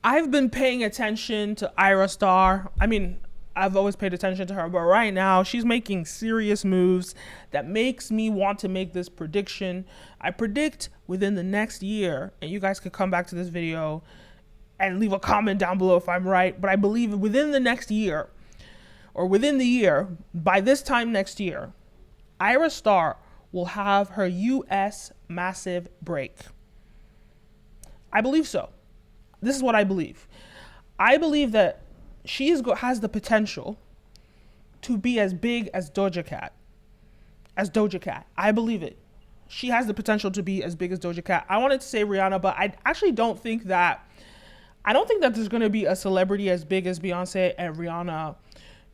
I've been paying attention to Ayra Starr. I mean, I've always paid attention to her, but right now she's making serious moves that makes me want to make this prediction. I predict within the next year, and you guys could come back to this video and leave a comment down below if I'm right, but I believe within the next year, or within the year, by this time next year, Ayra Starr will have her US massive break. I believe so. This is what I believe. I believe that she has the potential to be as big as Doja Cat. I believe it. She has the potential to be as big as Doja Cat. I wanted to say Rihanna, but I actually don't think that there's going to be a celebrity as big as Beyonce and Rihanna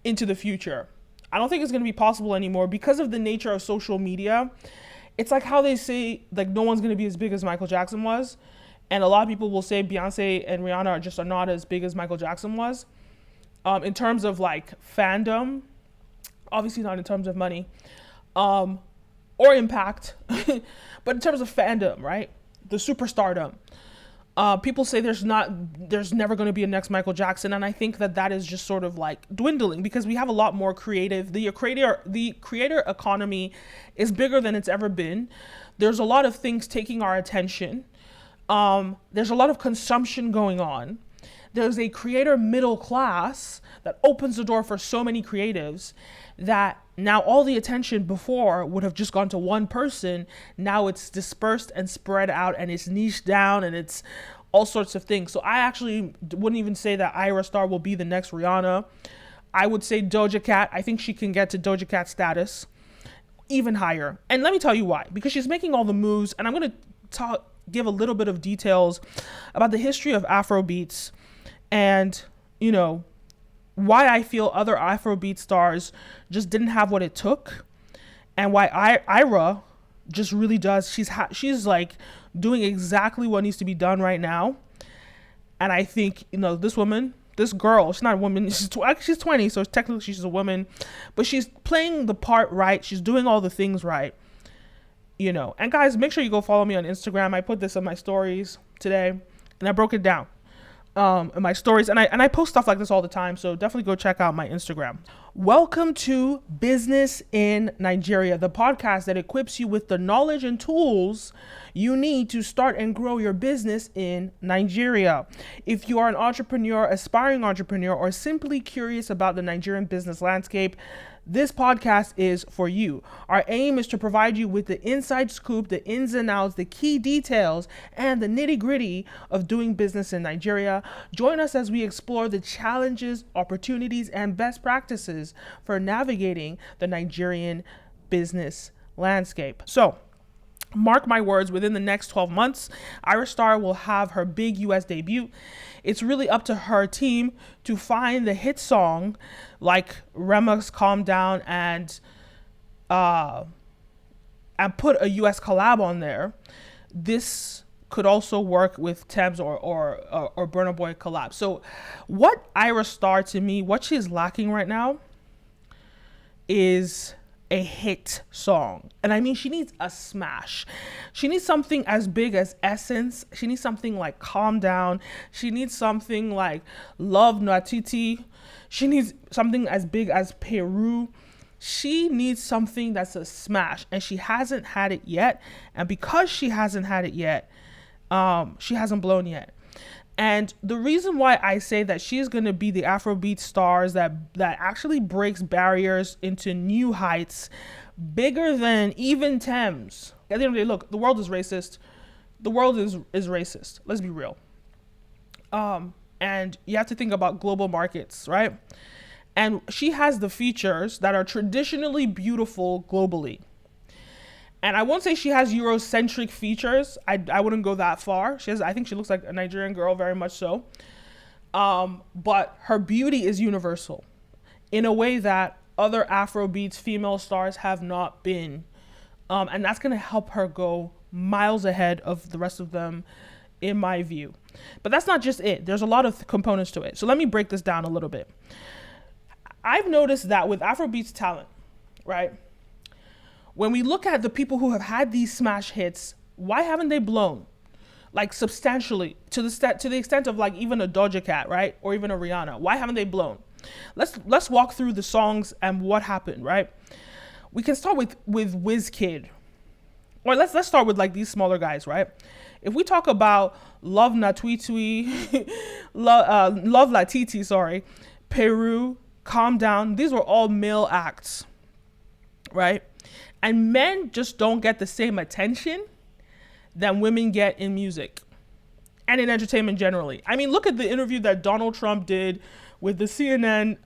into the future. I don't think it's going to be possible anymore because of the nature of social media. It's like how they say, like, no one's going to be as big as Michael Jackson was. And a lot of people will say Beyonce and Rihanna are not as big as Michael Jackson was. In terms of like fandom, obviously not in terms of money, or impact, but in terms of fandom, right? The superstardom. People say there's never going to be a next Michael Jackson, and I think that is just sort of like dwindling because we have a lot more creative. The creator economy is bigger than it's ever been. There's a lot of things taking our attention. There's a lot of consumption going on. There's a creator middle class that opens the door for so many creatives that now all the attention before would have just gone to one person. Now it's dispersed and spread out, and it's niched down, and it's all sorts of things. So I actually wouldn't even say that Ayra Starr will be the next Rihanna. I would say Doja Cat. I think she can get to Doja Cat status, even higher. And let me tell you why. Because she's making all the moves, and I'm going to give a little bit of details about the history of Afrobeats and, you know, why I feel other Afrobeat stars just didn't have what it took, and why Ayra just really does. She's like doing exactly what needs to be done right now. And I think, you know, this girl, she's not a woman, she's 20, so technically she's a woman, but she's playing the part right. She's doing all the things right, you know. And guys, make sure you go follow me on Instagram. I put this on my stories today, and I broke it down in my stories, and I post stuff like this all the time, so definitely go check out my Instagram. Welcome to Business in Nigeria, the podcast that equips you with the knowledge and tools you need to start and grow your business in Nigeria. If you are an entrepreneur, aspiring entrepreneur, or simply curious about the Nigerian business landscape, this podcast is for you. Our aim is to provide you with the inside scoop, the ins and outs, the key details, and the nitty-gritty of doing business in Nigeria. Join us as we explore the challenges, opportunities, and best practices for navigating the Nigerian business landscape. So, mark my words, within the next 12 months, Ira Star will have her big US debut. It's really up to her team to find the hit song like Rema's Calm Down and put a US collab on there. This could also work with Thames or Burna Boy collab. So what Ira Star, to me, what she's lacking right now is a hit song. And I mean, she needs a smash. She needs something as big as Essence. She needs something like Calm Down. She needs something like Love Natiti. She needs something as big as Peru. She needs something that's a smash, and she hasn't had it yet. And because she hasn't had it yet, she hasn't blown yet. And the reason why I say that she's going to be the Afrobeat stars that actually breaks barriers into new heights, bigger than even Thames. At the end of the day, look, the world is racist. The world is racist. Let's be real. And you have to think about global markets, right? And she has the features that are traditionally beautiful globally. And I won't say she has Eurocentric features. I wouldn't go that far. I think she looks like a Nigerian girl, very much so. But her beauty is universal in a way that other Afrobeats female stars have not been. And that's going to help her go miles ahead of the rest of them, in my view. But that's not just it. There's a lot of components to it. So let me break this down a little bit. I've noticed that with Afrobeats talent, right? When we look at the people who have had these smash hits, why haven't they blown? like substantially to the extent of like even a Doja Cat, right? Or even a Rihanna. Why haven't they blown? Let's walk through the songs and what happened, right? We can start with Wizkid. Or let's start with like these smaller guys, right? If we talk about Love Natwitwi, Love Latiti, sorry, Peru, Calm Down, these were all male acts, right? And men just don't get the same attention that women get in music and in entertainment generally. I mean, look at the interview that Donald Trump did with the CNN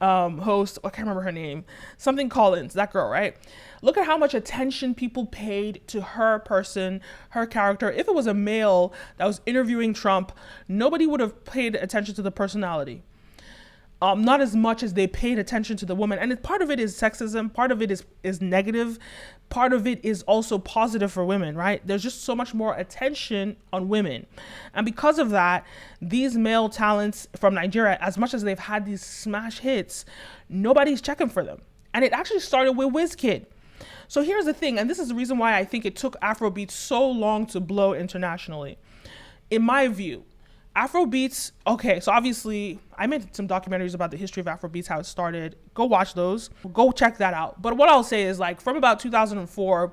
host, I can't remember her name, something Collins, that girl, right? Look at how much attention people paid to her person, her character. If it was a male that was interviewing Trump, nobody would have paid attention to the personality. Not as much as they paid attention to the woman. And part of it is sexism, part of it is negative, part of it is also positive for women, right? There's just so much more attention on women. And because of that, these male talents from Nigeria, as much as they've had these smash hits, nobody's checking for them. And it actually started with Wizkid. So here's the thing, and this is the reason why I think it took Afrobeats so long to blow internationally. In my view, Afrobeats, okay, so obviously I made some documentaries about the history of Afrobeats, how it started. Go watch those. Go check that out. But what I'll say is like from about 2004,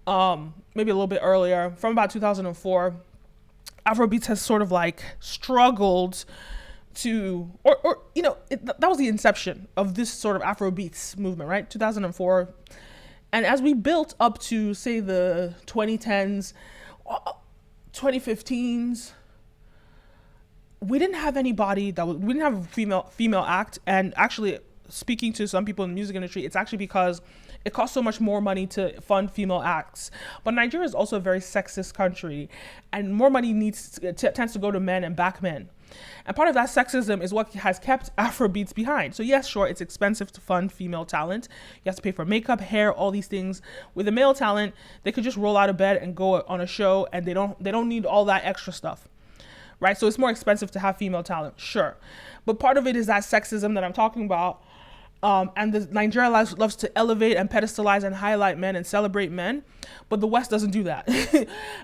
maybe a little bit earlier, from about 2004, Afrobeats has sort of like struggled to, or you know, that was the inception of this sort of Afrobeats movement, right? 2004. And as we built up to, say, the 2010s, 2015s, we didn't have anybody we didn't have a female act. And actually, speaking to some people in the music industry, it's actually because it costs so much more money to fund female acts. But Nigeria is also a very sexist country, and more money tends to go to men and back men. And part of that sexism is what has kept Afrobeats behind. So yes, sure, it's expensive to fund female talent. You have to pay for makeup, hair, all these things. With a male talent, they could just roll out of bed and go on a show, and they don't need all that extra stuff, right? So it's more expensive to have female talent, sure. But part of it is that sexism that I'm talking about. And Nigeria loves to elevate and pedestalize and highlight men and celebrate men, but the West doesn't do that.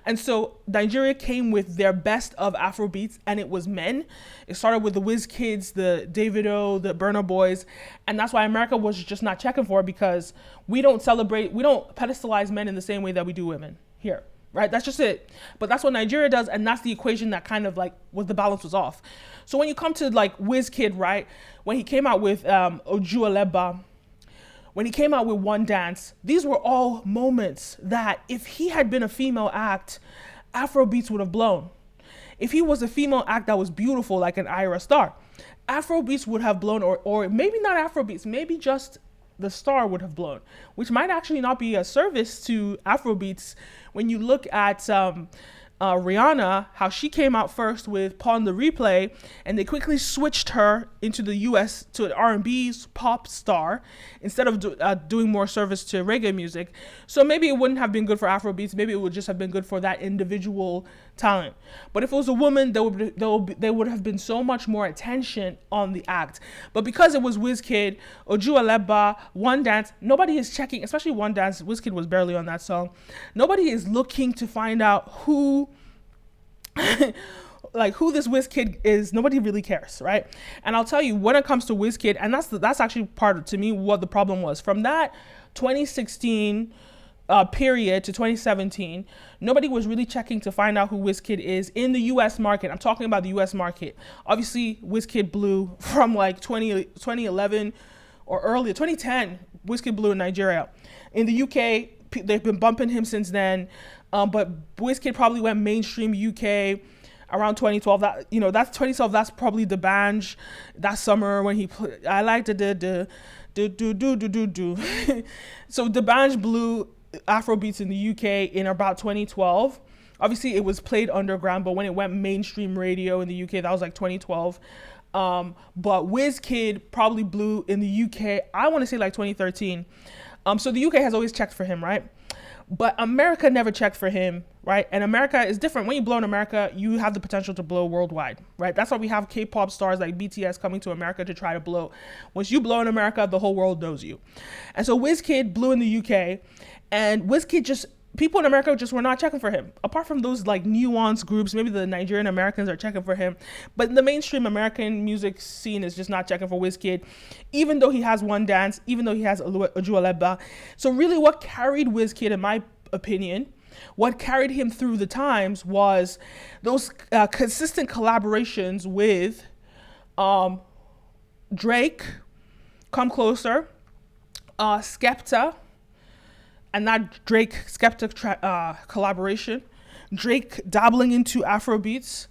And so Nigeria came with their best of Afrobeats, and it was men. It started with the Wizkids, the Davido, the Burna Boys, and that's why America was just not checking for it, because we don't pedestalize men in the same way that we do women here. Right, that's just it. But that's what Nigeria does, and that's the equation that kind of like the balance was off. So when you come to like Wizkid, right, when he came out with Ojuelegba, when he came out with One Dance, these were all moments that if he had been a female act, Afrobeats would have blown. If he was a female act that was beautiful, like an Ayra Starr, Afrobeats would have blown, or maybe not Afrobeats, maybe just the Star would have blown, which might actually not be a service to Afrobeats. When you look at Rihanna, how she came out first with Pawn the Replay, and they quickly switched her into the US to an R&B pop star instead of doing more service to reggae music. So maybe it wouldn't have been good for Afrobeats. Maybe it would just have been good for that individual talent. But if it was a woman, there would have been so much more attention on the act. But because it was Wizkid, Ojuelegba, One Dance, nobody is checking, especially One Dance. Wizkid was barely on that song. Nobody is looking to find out who this Wizkid is. Nobody really cares, right? And I'll tell you, when it comes to Wizkid, and that's actually part of, to me, what the problem was. From that 2016 period to 2017, nobody was really checking to find out who Wizkid is in the US market. I'm talking about the US market. Obviously, Wizkid blew from like 2011 or earlier, 2010, Wizkid blew in Nigeria. In the UK, they've been bumping him since then. But Wizkid probably went mainstream UK around 2012. That's 2012. That's probably the Banj that summer when he played. I liked the do. So the Banj blew Afrobeats in the UK in about 2012. Obviously, it was played underground, but when it went mainstream radio in the UK, that was like 2012. But Wizkid probably blew in the UK, I want to say like 2013. So the UK has always checked for him, right? But America never checked for him, right? And America is different. When you blow in America, you have the potential to blow worldwide, right? That's why we have K-pop stars like BTS coming to America to try to blow. Once you blow in America, the whole world knows you. And so Wizkid blew in the UK, and Wizkid just people in America just were not checking for him. Apart from those like nuanced groups, maybe the Nigerian Americans are checking for him, but the mainstream American music scene is just not checking for Wizkid, even though he has One Dance, even though he has Ojuelegba. So really what carried Wizkid, in my opinion, what carried him through the times was those consistent collaborations with Drake, Come Closer, Skepta, and that Drake Skepta collaboration, Drake dabbling into Afrobeats,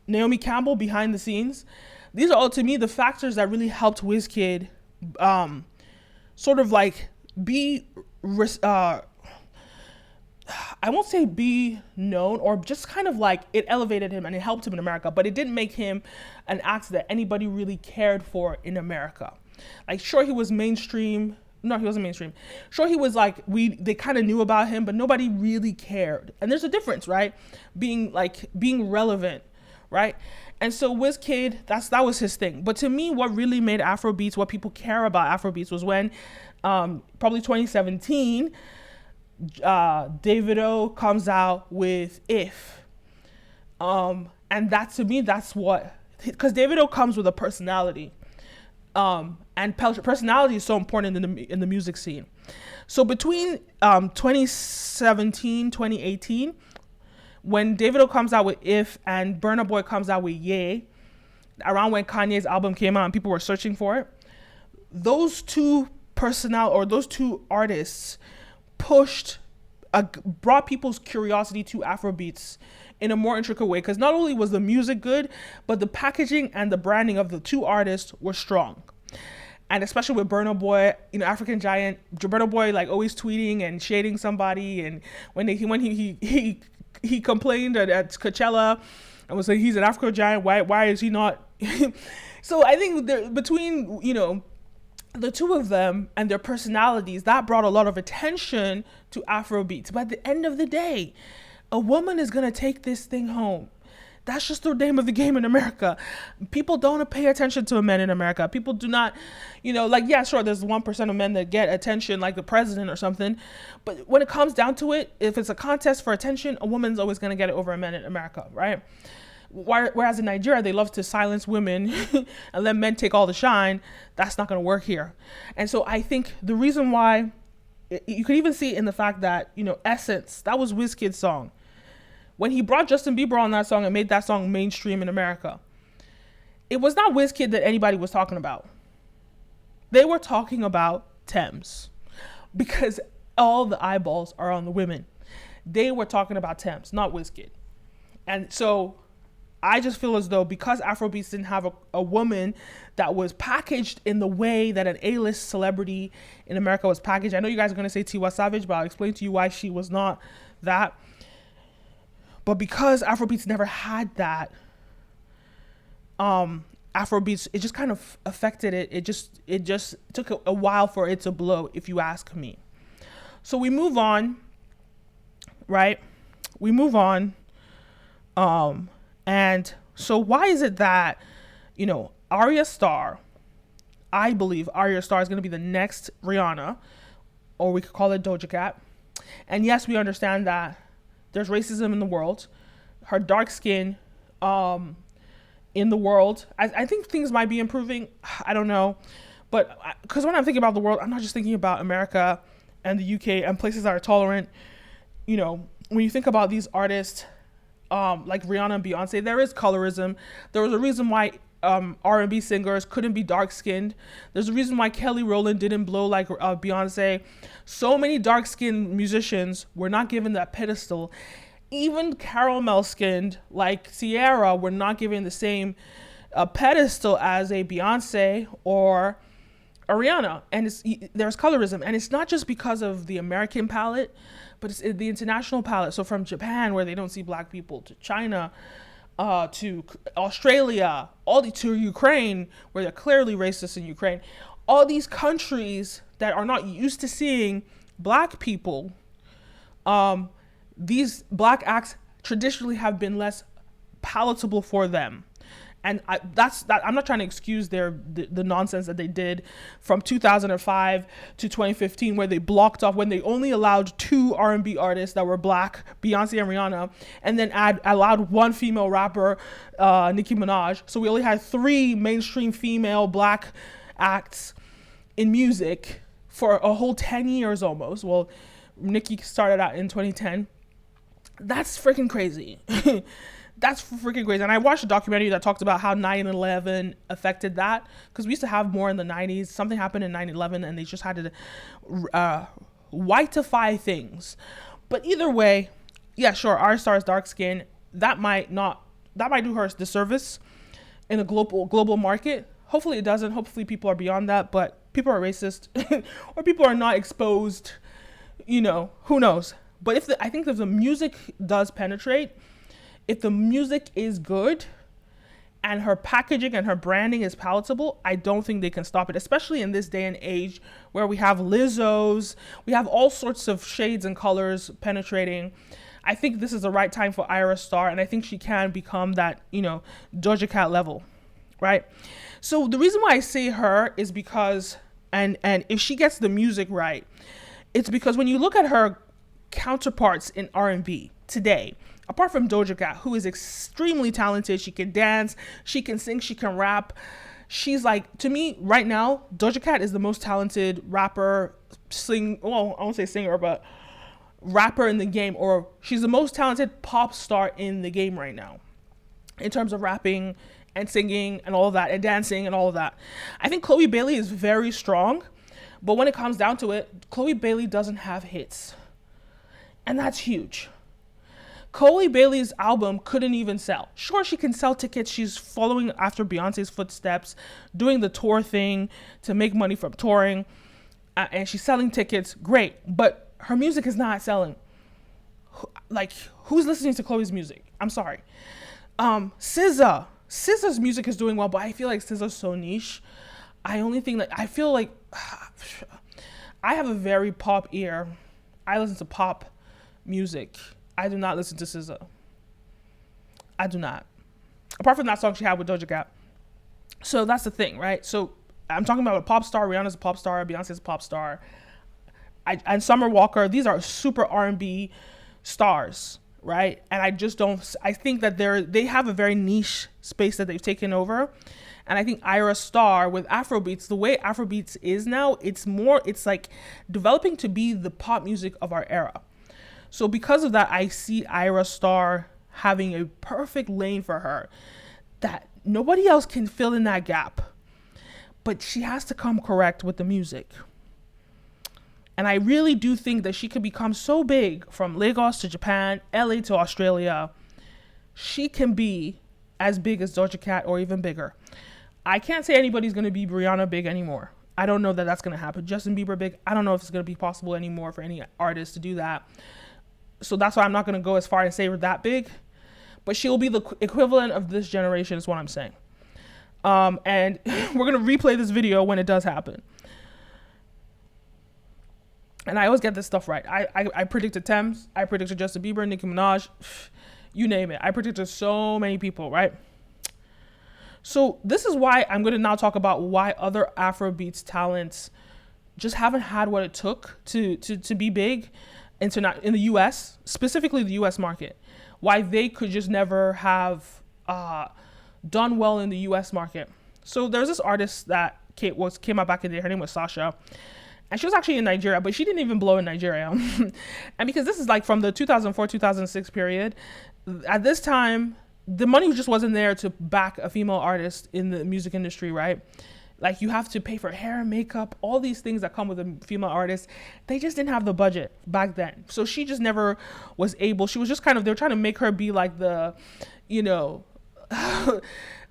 Naomi Campbell behind the scenes. These are all, to me, the factors that really helped Wizkid sort of like be, I won't say be known, or just kind of like it elevated him and it helped him in America, but it didn't make him an act that anybody really cared for in America. Like, sure, he was mainstream. No, he wasn't mainstream. Sure, he was like, they kind of knew about him, but nobody really cared. And there's a difference, right? Being relevant, right? And so Wizkid, that was his thing. But to me, what really made Afrobeats, what people care about Afrobeats, was when probably 2017, Davido comes out with If. And that, to me, that's what, because Davido comes with a personality. And personality is so important in the music scene. So between 2017, 2018, when Davido comes out with If and Burna Boy comes out with Ye, around when Kanye's album came out and people were searching for it, those two artists brought people's curiosity to Afrobeats in a more intricate way, because not only was the music good, but the packaging and the branding of the two artists were strong. And especially with Burna Boy, African Giant, Burna Boy like always tweeting and shading somebody, and when he complained at Coachella and was like, he's an African Giant, why is he not? So I think between the two of them and their personalities, that brought a lot of attention to Afrobeats. But at the end of the day, a woman is going to take this thing home. That's just the name of the game in America. People don't pay attention to men in America. People do not, yeah, sure, there's 1% of men that get attention, like the president or something. But when it comes down to it, if it's a contest for attention, a woman's always going to get it over a man in America, right? Whereas in Nigeria, they love to silence women and let men take all the shine. That's not going to work here. And so I think the reason why, you could even see it in the fact that, Essence, that was Wizkid's song. When he brought Justin Bieber on that song and made that song mainstream in America, it was not Wizkid that anybody was talking about. They were talking about Thames, because all the eyeballs are on the women. They were talking about Thames, not Wizkid. And so I just feel as though because Afrobeats didn't have a woman that was packaged in the way that an A-list celebrity in America was packaged. I know you guys are going to say Tiwa Savage, but I'll explain to you why she was not that. But because Afrobeats never had that, Afrobeats, it just kind of affected it. It just took a while for it to blow, if you ask me. So we move on, right? And so why is it that, Ayra Starr, I believe Ayra Starr is going to be the next Rihanna, or we could call it Doja Cat. And yes, we understand that there's racism in the world. Her dark skin in the world. I think things might be improving. I don't know. But because when I'm thinking about the world, I'm not just thinking about America and the UK and places that are tolerant. When you think about these artists like Rihanna and Beyonce, there is colorism. There was a reason why R&B singers couldn't be dark-skinned. There's a reason why Kelly Rowland didn't blow like Beyonce. So many dark-skinned musicians were not given that pedestal. Even caramel-skinned like Ciara were not given the same pedestal as a Beyonce or a Rihanna. And there's colorism. And it's not just because of the American palette, but it's the international palette. So from Japan, where they don't see black people, to China, to Australia, to Ukraine, where they're clearly racist in Ukraine. All these countries that are not used to seeing black people, these black acts traditionally have been less palatable for them. And that's that. I'm not trying to excuse the nonsense that they did from 2005 to 2015, where they blocked off, when they only allowed 2 R&B artists that were black, Beyonce and Rihanna, and then allowed 1 female rapper, Nicki Minaj. So we only had 3 mainstream female black acts in music for a whole 10 years almost. Well, Nicki started out in 2010. That's freaking crazy. That's freaking crazy. And I watched a documentary that talked about how 9/11 affected that, because we used to have more in the 90s. Something happened in 9/11 and they just had to whiteify things. But either way, yeah, sure, Ayra Starr's dark skin, that might do her a disservice in a global market. Hopefully it doesn't. Hopefully people are beyond that, but people are racist or people are not exposed, who knows. But I think if the music does penetrate, if the music is good and her packaging and her branding is palatable, I don't think they can stop it, especially in this day and age where we have Lizzos, we have all sorts of shades and colors penetrating. I think this is the right time for Ayra Starr, and I think she can become that, Doja Cat level, right? So the reason why I say her is because, and if she gets the music right, it's because when you look at her counterparts in R&B today, apart from Doja Cat, who is extremely talented, she can dance, she can sing, she can rap. She's like, to me right now, Doja Cat is the most talented rapper, I won't say singer, but rapper in the game, or she's the most talented pop star in the game right now in terms of rapping and singing and all of that, and dancing and all of that. I think Chloe Bailey is very strong, but when it comes down to it, Chloe Bailey doesn't have hits. And that's huge. Chloe Bailey's album couldn't even sell. Sure, she can sell tickets. She's following after Beyonce's footsteps, doing the tour thing to make money from touring, and she's selling tickets. Great, but her music is not selling. Who's listening to Chloe's music? I'm sorry. SZA's music is doing well, but I feel like SZA's so niche. I feel like I have a very pop ear. I listen to pop music. I do not listen to SZA. I do not. Apart from that song she had with Doja Cat. So that's the thing, right? So I'm talking about a pop star. Rihanna's a pop star. Beyonce's a pop star. And Summer Walker. These are super R&B stars, right? And I think that they have a very niche space that they've taken over. And I think Ayra Starr with Afrobeats, the way Afrobeats is now, it's like developing to be the pop music of our era. So because of that, I see Ayra Starr having a perfect lane for her that nobody else can fill in that gap. But she has to come correct with the music. And I really do think that she could become so big, from Lagos to Japan, LA to Australia. She can be as big as Doja Cat or even bigger. I can't say anybody's going to be Rihanna big anymore. I don't know that that's going to happen. Justin Bieber big, I don't know if it's going to be possible anymore for any artist to do that. So that's why I'm not going to go as far as say we're that big. But she'll be the equivalent of this generation is what I'm saying. And we're going to replay this video when it does happen. And I always get this stuff right. I predicted Thames. I predicted Justin Bieber, Nicki Minaj. You name it. I predicted so many people, right? So this is why I'm going to now talk about why other Afrobeats talents just haven't had what it took to be big in the US, specifically the US market. Why they could just never have done well in the US market. So there's this artist that came out back in the day. Her name was Sasha. And she was actually in Nigeria, but she didn't even blow in Nigeria. And because this is like from the 2004-2006 period, at this time, the money just wasn't there to back a female artist in the music industry, right? Like, you have to pay for hair and makeup, all these things that come with a female artist. They just didn't have the budget back then. So she just never was able. She was just they were trying to make her be like the,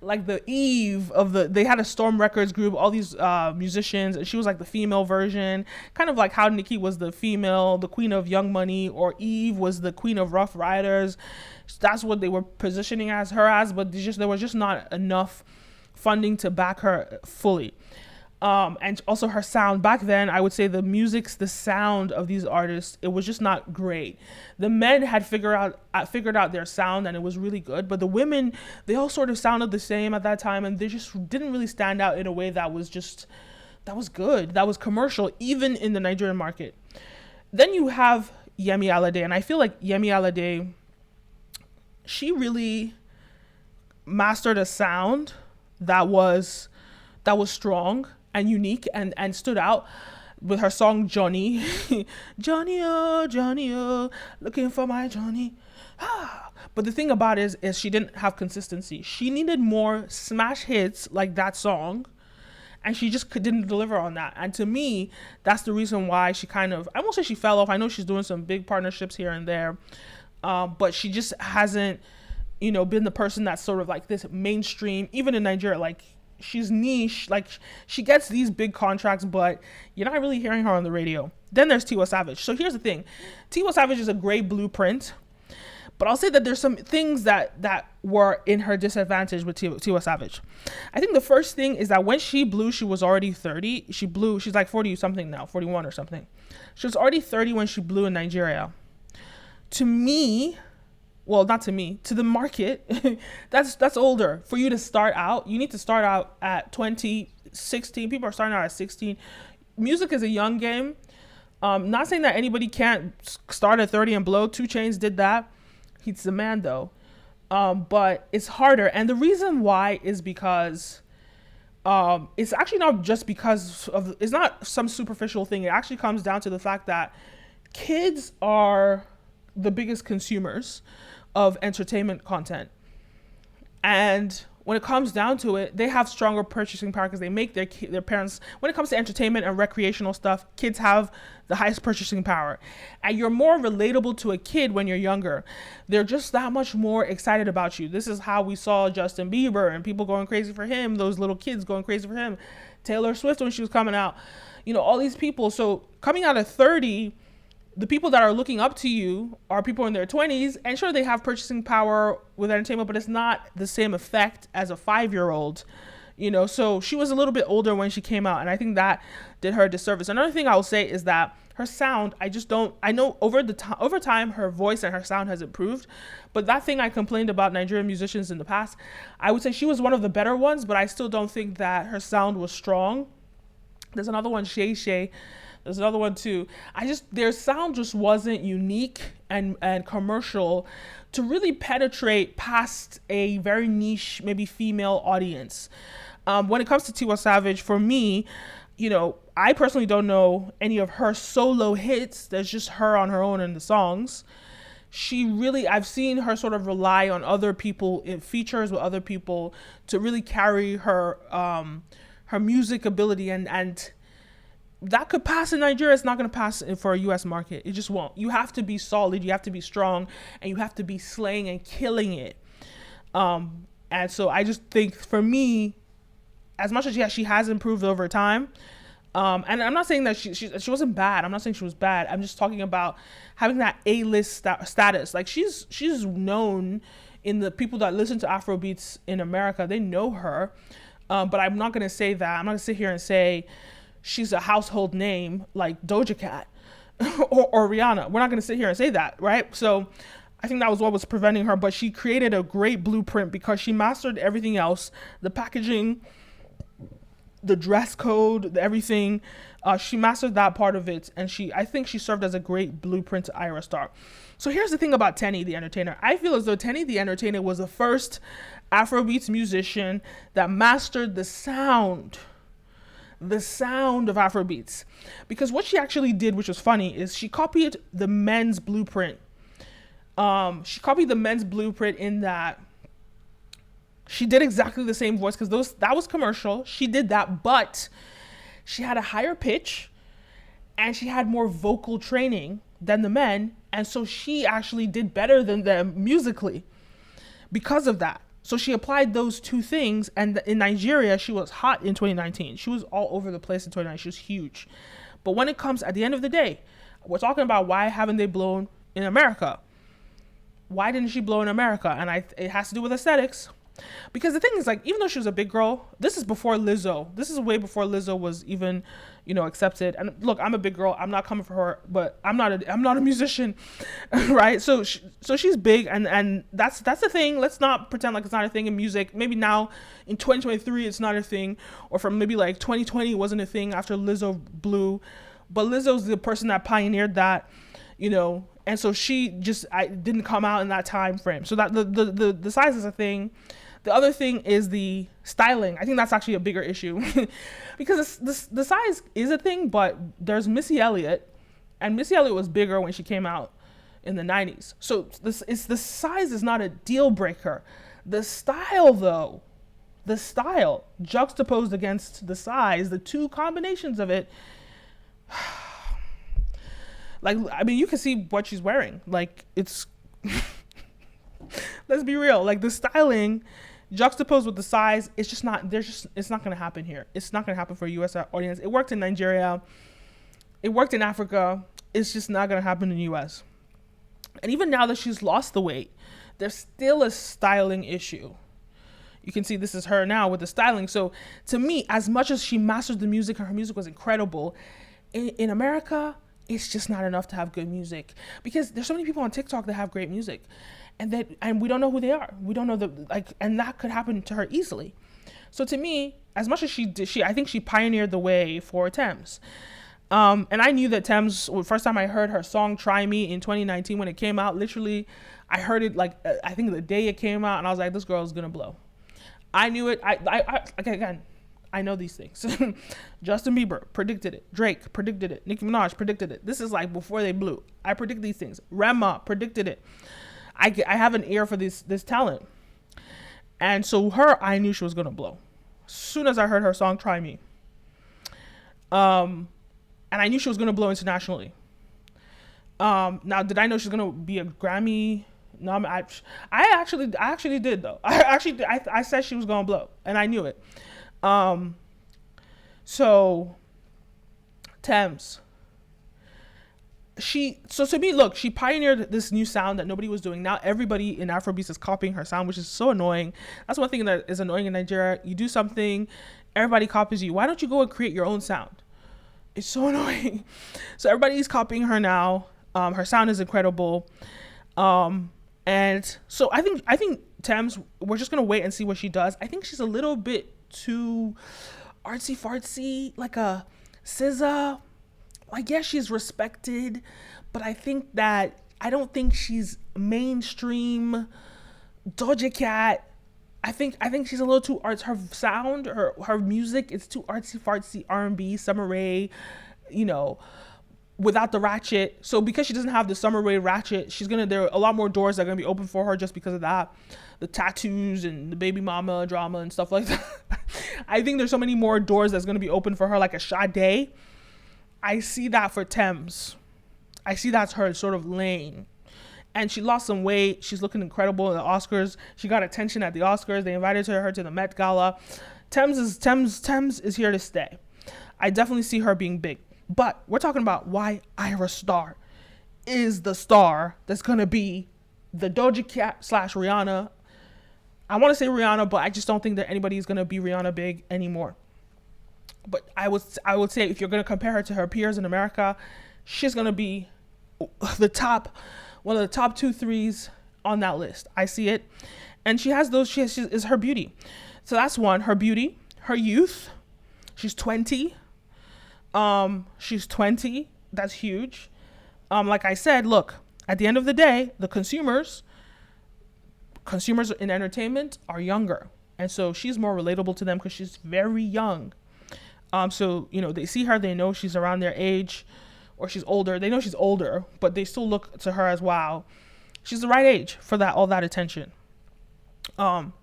like the Eve of they had a Storm Records group, all these musicians, and she was like the female version, kind of like how Nicki was the queen of Young Money, or Eve was the queen of Rough Riders. That's what they were positioning her as, but there was just not enough funding to back her fully. And also her sound back then, I would say the sound of these artists, it was just not great. The men had figured out their sound, and it was really good, but the women, they all sort of sounded the same at that time, and they just didn't really stand out in a way that was good, that was commercial, even in the Nigerian market. Then you have Yemi Alade, and I feel like Yemi Alade, she really mastered a sound that was strong and unique and stood out with her song Johnny. Johnny oh, looking for my Johnny. But the thing about it is she didn't have consistency. She needed more smash hits like that song, and she just didn't deliver on that. And to me, that's the reason why she kind of, I won't say she fell off. I know she's doing some big partnerships here and there, but she just hasn't, been the person that's sort of like this mainstream, even in Nigeria. Like, she's niche, like she gets these big contracts, but you're not really hearing her on the radio. Then there's Tiwa Savage. So here's the thing. Tiwa Savage is a great blueprint, but I'll say that there's some things that were in her disadvantage with Tiwa Savage. I think the first thing is that when she blew, she was already 30. She's like 40 something now, 41 or something. She was already 30 when she blew in Nigeria. To me, well, not to me, to the market, that's older. For you to start out, you need to start out at 20, 16. People are starting out at 16. Music is a young game. Not saying that anybody can't start at 30 and blow. 2 Chainz did that. He's the man, though. But it's harder. And the reason why is because it's actually not just because of, it's not some superficial thing. It actually comes down to the fact that kids are the biggest consumers of entertainment content, and when it comes down to it, they have stronger purchasing power because they make their parents, when it comes to entertainment and recreational stuff, kids have the highest purchasing power, and you're more relatable to a kid when you're younger. They're just that much more excited about you. This is how we saw Justin Bieber and people going crazy for him, those little kids going crazy for him, Taylor Swift when she was coming out, all these people. So coming out at 30, the people that are looking up to you are people in their 20s, and sure, they have purchasing power with entertainment, but it's not the same effect as a 5-year-old, so she was a little bit older when she came out, and I think that did her a disservice. Another thing I will say is that her sound, I know over time, her voice and her sound has improved, but that thing I complained about Nigerian musicians in the past, I would say she was one of the better ones, but I still don't think that her sound was strong. There's another one, Shay Shay. There's another one too. Their sound just wasn't unique and commercial to really penetrate past a very niche, maybe female audience. When it comes to Tiwa Savage, for me, I personally don't know any of her solo hits. There's just her on her own in the songs. I've seen her sort of rely on other people in features with other people to really carry her music ability, and that could pass in Nigeria. It's not going to pass for a U.S. market. It just won't. You have to be solid. You have to be strong, and you have to be slaying and killing it. And so I just think, for me, as much as she has improved over time, and I'm not saying that she wasn't bad. I'm not saying she was bad. I'm just talking about having that A-list status. Like, she's known in the people that listen to Afrobeats in America. They know her, but I'm not going to say that. I'm not going to sit here and say she's a household name like Doja Cat or Rihanna. We're not going to sit here and say that, right? So I think that was what was preventing her, but she created a great blueprint because she mastered everything else, the packaging, the dress code, everything. She mastered that part of it, and I think she served as a great blueprint to Ayra Starr. So here's the thing about Teni the Entertainer. I feel as though Teni the Entertainer was the first Afrobeats musician that mastered the sound of Afrobeats, because what she actually did, which was funny, is she copied the men's blueprint. She copied the men's blueprint in that she did exactly the same voice, because that was commercial. She did that, but she had a higher pitch and she had more vocal training than the men, and so she actually did better than them musically because of that. So she applied those two things, and in Nigeria, she was hot in 2019. She was all over the place in 2019. She was huge. But when it comes, at the end of the day, we're talking about why haven't they blown in America? Why didn't she blow in America? And it has to do with aesthetics. Because the thing is, like, even though she was a big girl, this is before Lizzo. This is way before Lizzo was even, accepted. And look, I'm a big girl. I'm not coming for her, but I'm not a musician, right? So she's big, and that's the thing. Let's not pretend like it's not a thing in music. Maybe now in 2023 it's not a thing, or from maybe like 2020 it wasn't a thing after Lizzo blew. But Lizzo's the person that pioneered that, and so she just didn't come out in that time frame. So that the size is a thing. The other thing is the styling. I think that's actually a bigger issue because the size is a thing, but there's Missy Elliott, and Missy Elliott was bigger when she came out in the 90s. So the size is not a deal breaker. The style, though, juxtaposed against the size, the two combinations of it, like, I mean, you can see what she's wearing. Like, it's, let's be real. Like, the styling juxtaposed with the size, it's not going to happen here. It's not going to happen for a U.S. audience. It worked in Nigeria. It worked in Africa. It's just not going to happen in the U.S. And even now that she's lost the weight, there's still a styling issue. You can see this is her now with the styling. So to me, as much as she mastered the music and her music was incredible, in America, it's just not enough to have good music, because there's so many people on TikTok that have great music, and we don't know who they are. We don't know and that could happen to her easily. So to me, as much as I think she pioneered the way for Thames. And I knew that Thames, first time I heard her song "Try Me" in 2019 when it came out, literally, I heard it I think the day it came out, and I was like, this girl is gonna blow. I knew it. I know these things. Justin Bieber predicted it. Drake predicted it. Nicki Minaj predicted it. This is like before they blew. I predict these things. Rema predicted it. I have an ear for this talent. And so I knew she was going to blow. As soon as I heard her song, "Try Me." And I knew she was going to blow internationally. Now, did I know she was going to be a Grammy? No, I actually did, though. I said she was going to blow, and I knew it. So Thames, so to me, look, she pioneered this new sound that nobody was doing. Now everybody in Afrobeats is copying her sound, which is so annoying. That's one thing that is annoying in Nigeria. You do something, everybody copies you. Why don't you go and create your own sound? It's so annoying. So everybody's copying her now. Her sound is incredible. And so I think Thames, we're just gonna wait and see what she does. I think she's a little bit too artsy fartsy, like a SZA. Like, yes, she's respected, but I don't think she's mainstream Doja Cat. I think she's a little too arts. Her sound, her music, it's too artsy fartsy R&B, Summer Rae, without the ratchet. So because she doesn't have the Summer Rae ratchet, there are a lot more doors that are gonna be open for her just because of that. The tattoos and the baby mama drama and stuff like that. I think there's so many more doors that's gonna be open for her, like a Sade. I see that for Thames. I see that's her sort of lane. And she lost some weight. She's looking incredible at the Oscars. She got attention at the Oscars. They invited her to the Met Gala. Thames is here to stay. I definitely see her being big. But we're talking about why Ayra Starr is the star that's going to be the Doja Cat / Rihanna. I want to say Rihanna, but I just don't think that anybody is going to be Rihanna big anymore. But I would say if you're going to compare her to her peers in America, she's going to be one of the top 2-3s on that list. I see it. And she is her beauty. So that's one, her beauty, her youth. She's 20. She's 20. That's huge. Like I said, look, at the end of the day, the consumers in entertainment are younger. And so she's more relatable to them because she's very young. So, they see her, they know she's around their age, or she's older. They know she's older, but they still look to her as, wow, she's the right age for all that attention.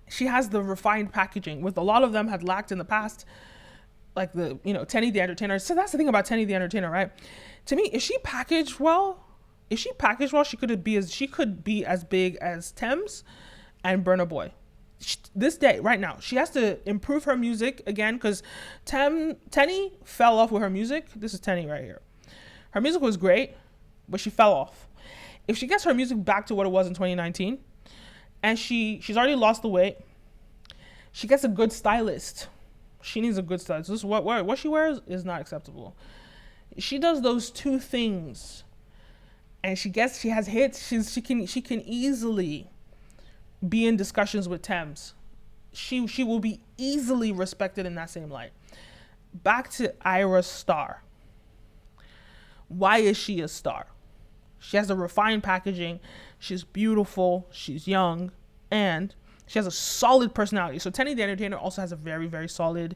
She has the refined packaging, with a lot of them had lacked in the past, like Teni the Entertainer. So that's the thing about Teni the Entertainer, right? To me, if she packaged well, she could be as big as Thames and Burna Boy. This day, right now, she has to improve her music again, because Teni fell off with her music. This is Teni right here. Her music was great, but she fell off. If she gets her music back to what it was in 2019, and she's already lost the weight, She gets a good stylist. She needs a good stylist. This is what she wears is not acceptable. She does those two things, and she has hits. She can easily be in discussions with Thames. She will be easily respected in that same light. Back to Ayra Starr. Why is she a star? She has a refined packaging. She's beautiful. She's young, and she has a solid personality. So Teni the Entertainer also has a very, very solid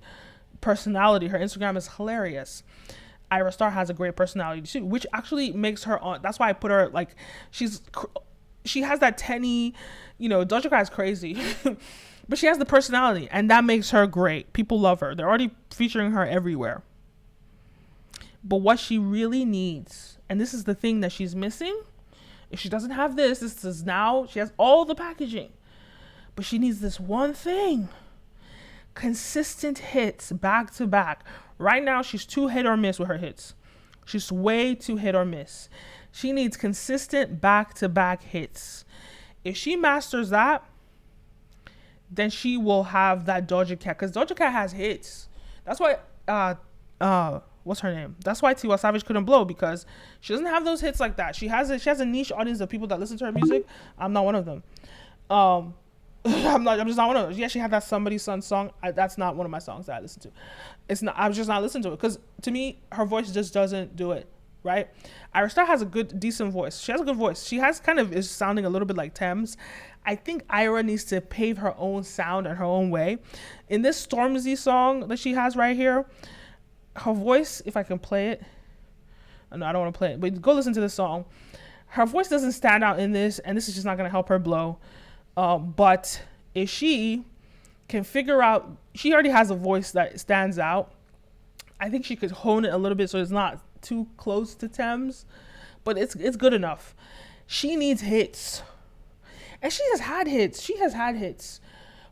personality. Her Instagram is hilarious. Ayra Starr has a great personality too, which actually makes her on. That's why I put her like she has that Teni, Doja Cat is crazy, but she has the personality, and that makes her great. People love her. They're already featuring her everywhere. But what she really needs, and this is the thing that she's missing, if she doesn't have this is now she has all the packaging, but she needs this one thing: consistent hits back to back. Right now, she's too hit or miss with her hits. She's way too hit or miss. She needs consistent back to back hits. If she masters that, then she will have that Doja Cat, because Doja Cat has hits. That's why what's her name? That's why Tiwa Savage couldn't blow, because she doesn't have those hits like that. She has a niche audience of people that listen to her music. I'm not one of them. I'm just not one of those. Yeah, she had that Somebody's Son song. That's not one of my songs that I listen to. It's not. I'm just not listening to it, because to me, her voice just doesn't do it right. Ayra Starr has a decent voice. She has a good voice. She has is sounding a little bit like Thames. I think Ayra needs to pave her own sound and her own way. In this Stormzy song that she has right here, her voice, if I can play it. No, I don't want to play it, but go listen to this song. Her voice doesn't stand out in this, and this is just not going to help her blow. But if she can figure out, she already has a voice that stands out. I think she could hone it a little bit so it's not too close to Thames, but it's good enough. She needs hits, and she has had hits.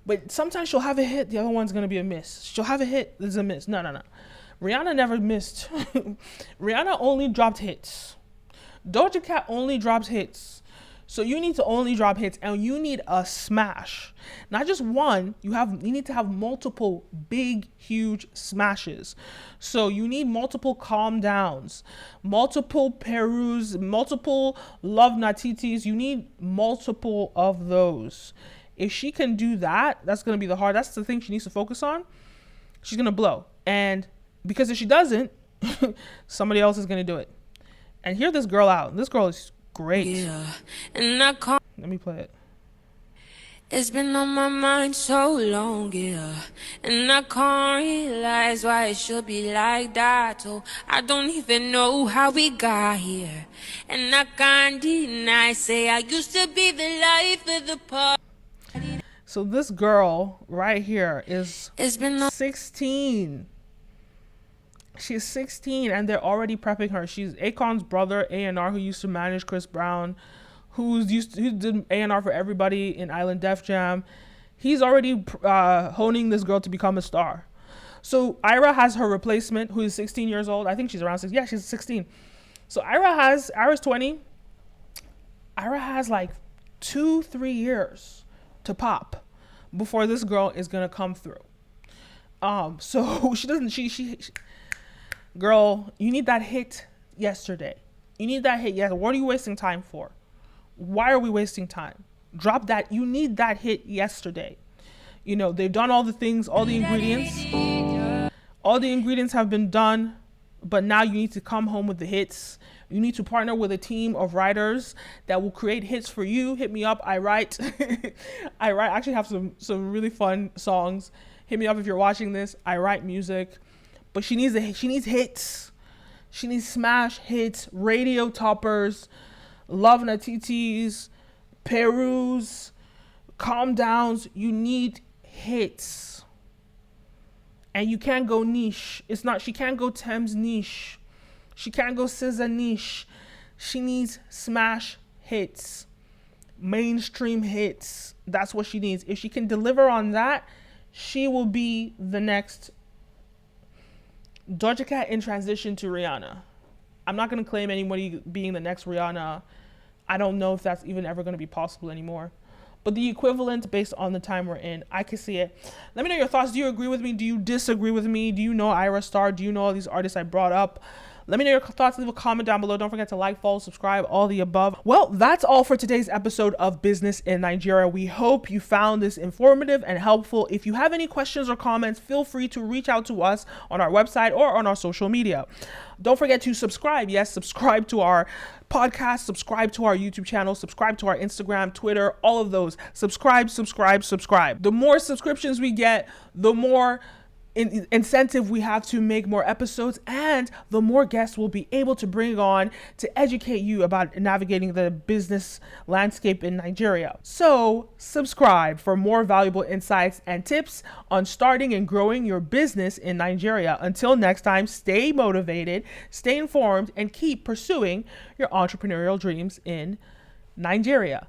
But sometimes she'll have a hit, the other one's gonna be a miss. She'll have a hit, there's a miss. No. Rihanna never missed. Rihanna only dropped hits. Doja Cat only drops hits. So you need to only drop hits, and you need a smash. Not just one, you need to have multiple big, huge smashes. So you need multiple calm downs, multiple Perus, multiple Love Natitis. You need multiple of those. If she can do that, that's going to be that's the thing she needs to focus on. She's going to blow. And because if she doesn't, somebody else is going to do it. And hear this girl out. This girl is great. Yeah. And I can't. Let me play it. It's been on my mind so long, yeah. And I can't realize why it should be like that. Oh, I don't even know how we got here. And I can't deny, say I used to be the life of the party. So this girl right here is 16. She's 16, and they're already prepping her. She's Akon's brother, A&R, who used to manage Chris Brown, who did A&R for everybody in Island Def Jam. He's already honing this girl to become a star. So Ayra has her replacement, who is 16 years old. I think she's around 6. Yeah, she's 16. So Ayra's 20. Ayra has like 2-3 years to pop before this girl is gonna come through. So she girl, you need that hit yesterday. You need that hit. Yeah, what are you wasting time for? Why are we wasting time? Drop that. You need that hit yesterday. They've done all the things, all the ingredients. All the ingredients have been done, but now you need to come home with the hits. You need to partner with a team of writers that will create hits for you. Hit me up. I write. I actually have some really fun songs. Hit me up if you're watching this. I write music. But she needs hits. She needs smash hits, radio toppers, Love Natitis, Perus, calm downs. You need hits. And you can't go niche. She can't go Thames niche. She can't go SZA niche. She needs smash hits, mainstream hits. That's what she needs. If she can deliver on that, she will be the next Doja Cat in transition to Rihanna. I'm not going to claim anybody being the next Rihanna. I don't know if that's even ever going to be possible anymore. but the equivalent based on the time we're in. I can see it. Let me know your thoughts. Do you agree with me? Do you disagree with me? Do you know Ira Starr? Do you know all these artists I brought up? Let me know your thoughts. Leave a comment down below. Don't forget to like, follow, subscribe, all the above. Well, that's all for today's episode of Business in Nigeria. We hope you found this informative and helpful. If you have any questions or comments, feel free to reach out to us on our website or on our social media. Don't forget to subscribe. Yes, subscribe to our podcast, subscribe to our YouTube channel, subscribe to our Instagram, Twitter, all of those. Subscribe. The more subscriptions we get, the more incentive we have to make more episodes, and the more guests we'll be able to bring on to educate you about navigating the business landscape in Nigeria. So subscribe for more valuable insights and tips on starting and growing your business in Nigeria. Until next time, stay motivated, stay informed, and keep pursuing your entrepreneurial dreams in Nigeria.